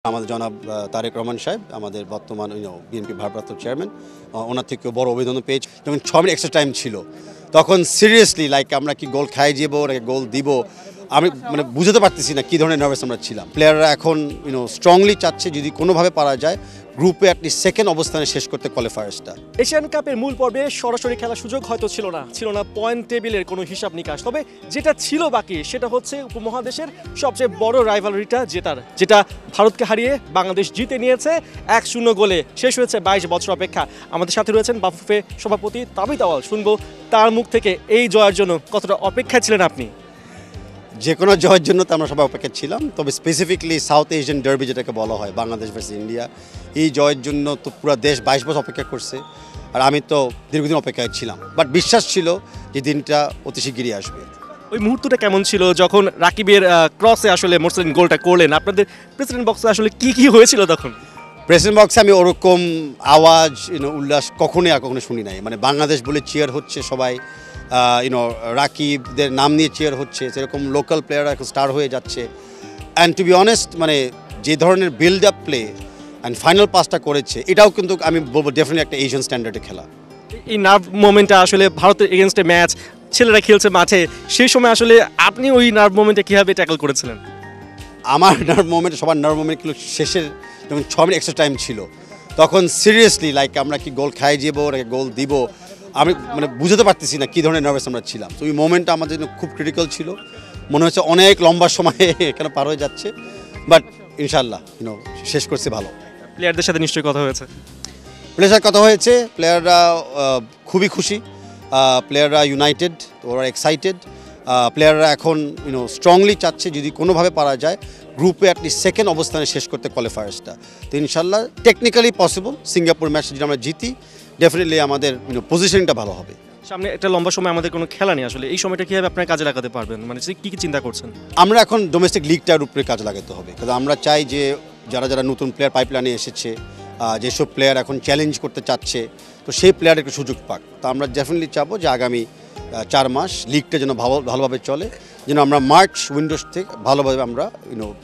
আমাদের জনাব তারেক রহমান সাহেব আমাদের বর্তমান বিএনপি ভারপ্রাপ্ত চেয়ারম্যান ওনার থেকেও বড় অভিনন্দন পেয়েছি। যখন 6 মিনিট এক্সট্রা টাইম ছিল তখন সিরিয়াসলি আমরা কি গোল খাই যাবো নাকি গোল দিব আমি বুঝতে পারতেছি না কী ধরনের নার্ভাস আমরা ছিলাম। প্লেয়াররা এখন স্ট্রংলি চাচ্ছে যদি কোনোভাবে পারা যায় গ্রুপে অ্যাটলিস্ট সেকেন্ড অবস্থানে শেষ করতে কোয়ালিফায়ার্সটা। এশিয়ান কাপের মূল পর্বে সরাসরি খেলার সুযোগ হয়তো ছিল না পয়েন্ট টেবিলের কোনো হিসাব নিকাশ, তবে যেটা ছিল বাকি সেটা হচ্ছে উপমহাদেশের সবচেয়ে বড় রাইভালরিটা যেটা ভারতকে হারিয়ে বাংলাদেশ জিতে নিয়েছে 1-0 গোলে। শেষ হয়েছে 22 বছর অপেক্ষা। আমাদের সাথে রয়েছেন বাফুফে সভাপতি তাবিথ আউয়াল। শুনবো তার মুখ থেকে এই জয়ের জন্য কতটা অপেক্ষায় ছিলেন আপনি। যে কোনো জয়ের জন্য তো আমরা সবাই অপেক্ষা ছিলাম, তবে স্পেসিফিকলি সাউথ এশিয়ান ডার্বি যেটাকে বলা হয় বাংলাদেশ ভার্সেস ইন্ডিয়া, এই জয়ের জন্য তো পুরো দেশ 22 বছর অপেক্ষা করছে। আর আমি তো দীর্ঘদিন অপেক্ষায় ছিলাম, বাট বিশ্বাস ছিল যে দিনটা অতি শিগগিরই আসবে। ওই মুহূর্তটা কেমন ছিল যখন রাকিবের ক্রসে আসলে মোরসেলিন গোলটা করলেন? আপনাদের প্রেসিডেন্ট বক্সে আসলে কি হয়েছিল তখন? প্রেসিডেন্ট বক্সে আমি ওরকম আওয়াজ উল্লাস কখনোই শুনি নাই। বাংলাদেশ বলে চেয়ার হচ্ছে সবাই, রাকিবদের নাম নিয়ে চেয়ার হচ্ছে, সেরকম লোকাল প্লেয়াররা এখন স্টার হয়ে যাচ্ছে। অ্যান্ড টু বি অনেস্ট যে ধরনের build up play and final পাসটা করেছে এটাও কিন্তু আমি বলবো ডেফিনেটলি একটা এশিয়ান স্ট্যান্ডার্ডে খেলা। এই নার্ভ মোমেন্টটা আসলে ভারতের এগেনস্টে ম্যাচ, ছেলেরা খেলছে মাঠে, সেই সময় আসলে আপনি ওই নার্ভ মোমেন্টে কীভাবে ট্যাকল করেছিলেন? আমার নার্ভ মোমেন্ট সবার নার্ভ মোমেন্টগুলো শেষের যখন 6 মিনিট এক্সট্রা টাইম ছিল তখন সিরিয়াসলি আমরা কি গোল খাই যাবো নাকি গোল দিব আমি বুঝতে পারতেছি না কী ধরনের নার্ভাস আমরা ছিলাম। তো ওই মোমেন্টটা আমাদের জন্য খুব ক্রিটিক্যাল ছিল। মনে হচ্ছে অনেক লম্বা সময় এখানে পার হয়ে যাচ্ছে, বাট ইনশাল্লাহ শেষ করছে ভালো। প্লেয়ারদের সাথে নিশ্চয়ই কথা হয়েছে? প্লেয়ারের কথা হয়েছে, প্লেয়াররা খুবই খুশি, প্লেয়াররা ইউনাইটেড, ওরা এক্সাইটেড। প্লেয়াররা এখন স্ট্রংলি চাচ্ছে যদি কোনোভাবে পারা যায় গ্রুপে অ্যাটলিস্ট সেকেন্ড অবস্থানে শেষ করতে কোয়ালিফায়ার্সটা। তো ইনশাল্লাহ টেকনিক্যালি পসিবল। সিঙ্গাপুর ম্যাচে যদি আমরা জিতি ডেফিনেটলি আমাদের পজিশনটা ভালো হবে। সামনে একটা লম্বা সময় আমাদের কোনো খেলা নেই, আসলে এই সময়টা কীভাবে আপনার কাজে লাগাতে পারবেন, কী চিন্তা করছেন? আমরা এখন ডোমেস্টিক লিগটার উপরে কাজে লাগাতে হবে, কারণ আমরা চাই যে যারা নতুন প্লেয়ার পাইপলাইনে এসেছে, যেসব প্লেয়ার এখন চ্যালেঞ্জ করতে চাচ্ছে, তো সেই প্লেয়ার একটু সুযোগ পাক। তো আমরা ডেফিনেটলি চাবো যে আগামী 4 মাস লিগটা যেন ভালোভাবে চলে, যেন আমরা মার্চ উইন্ডোজ থেকে ভালোভাবে আমরা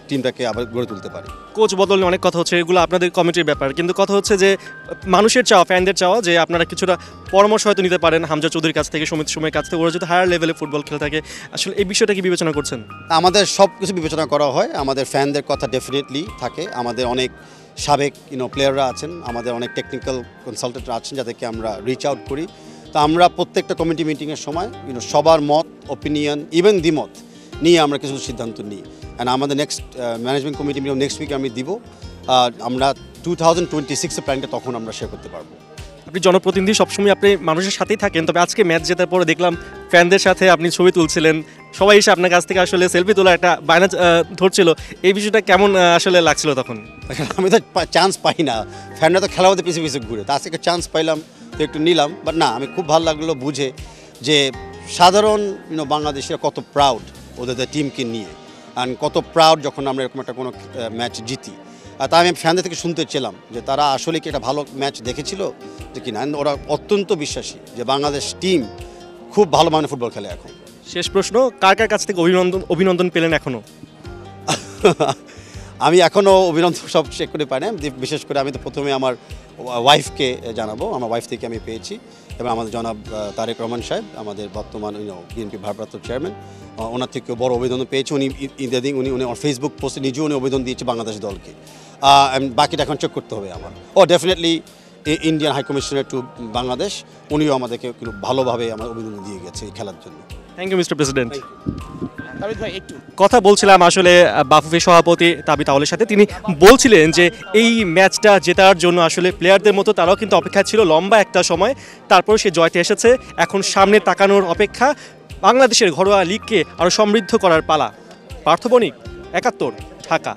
টিমটাকে আবার গড়ে তুলতে পারি। কোচ বদল নিয়ে অনেক কথা হচ্ছে, এগুলো আপনাদের কমিটির ব্যাপার, কিন্তু কথা হচ্ছে যে মানুষের চাওয়া, ফ্যানদের চাওয়া যে আপনারা কিছুটা পরামর্শ হয়তো নিতে পারেন হামজা চৌধুরীর কাছ থেকে, সমিত সময়ের কাছ থেকে, ওরা যদি হায়ার লেভেলে ফুটবল খেলে থাকে। আসলে এই বিষয়টা কি বিবেচনা করছেন? আমাদের সব কিছু বিবেচনা করা হয়, আমাদের ফ্যানদের কথা ডেফিনেটলি থাকে। আমাদের অনেক সাবেক প্লেয়াররা আছেন, আমাদের অনেক টেকনিক্যাল কনসালটেন্টরা আছেন যাদেরকে আমরা রিচ আউট করি। তো আমরা প্রত্যেকটা কমিটি মিটিংয়ের সময় সবার মত, অপিনিয়ন, ইভেন দ্বিমত নিয়ে আমরা কিছু সিদ্ধান্ত নিই। অ্যান্ড আমাদের next management committee meeting next উইকে আমি দিব। আমরা 2026 প্ল্যানটা তখন আমরা শেয়ার করতে পারবো। আপনি জনপ্রতিনিধি, সবসময় আপনি মানুষের সাথেই থাকেন, তবে আজকে ম্যাচ জেতার পরে দেখলাম ফ্যানদের সাথে আপনি ছবি তুলছিলেন, সবাই এসে আপনার কাছ থেকে আসলে সেলফি তোলা একটা বায়না ধরছিল। এই বিষয়টা কেমন আসলে লাগছিল তখন? আমি তো চান্স পাই না, ফ্যানরা তো খেলা হতে পিছু ঘুরে, তো আজকে চান্স পাইলাম তো একটু নিলাম। বাট না, আমি খুব ভালো লাগলো বুঝে যে সাধারণ বাংলাদেশিরা কত প্রাউড ওদের টিমকে নিয়ে, অ্যান্ড কত প্রাউড যখন আমরা এরকম একটা কোনো ম্যাচ জিতি। আর তাই আমি ফ্যানদের থেকে শুনতে চেলাম যে তারা আসলে কি একটা ভালো ম্যাচ দেখেছিল যে কিনা। ওরা অত্যন্ত বিশ্বাসী যে বাংলাদেশ টিম খুব ভালো মানের ফুটবল খেলে এখন। শেষ প্রশ্ন, কার কাছ থেকে অভিনন্দন পেলেন এখনও? আমি এখনও অভিনন্দন সব চেক করে পাই না। বিশেষ করে আমি তো প্রথমে আমার ওয়াইফকে জানাবো, আমার ওয়াইফ থেকে আমি পেয়েছি। এবং আমাদের জনাব তারেক রহমান সাহেব আমাদের বর্তমান বিএনপি ভারপ্রাপ্ত চেয়ারম্যান, ওনার থেকেও বড় অভিনন্দন পেয়েছি। উনি ফেসবুক পোস্টে নিজেও অভিনন্দন দিয়েছে বাংলাদেশ দলকে। বাকিটা এখন চেক করতে হবে আমার। Definitely Indian high commissioner to Bangladesh, উনিও আমাদেরকে ভালোভাবে আমার অভিনন্দন দিয়ে গেছে এই খেলার জন্য। Thank you mister president. কথা বলছিলাম আসলে বাফুফে সভাপতি তাবিথ আউয়ালের সাথে। তিনি বলছিলেন যে এই ম্যাচটা জেতার জন্য আসলে প্লেয়ারদের মতো তারাও কিন্তু অপেক্ষা ছিল লম্বা একটা সময়, তারপর সে জয়তে এসেছে। এখন সামনে তাকানোর অপেক্ষা, বাংলাদেশের ঘরোয়া লিগকে আরও সমৃদ্ধ করার পালা। পার্থ বণিক, ৭১, ঢাকা।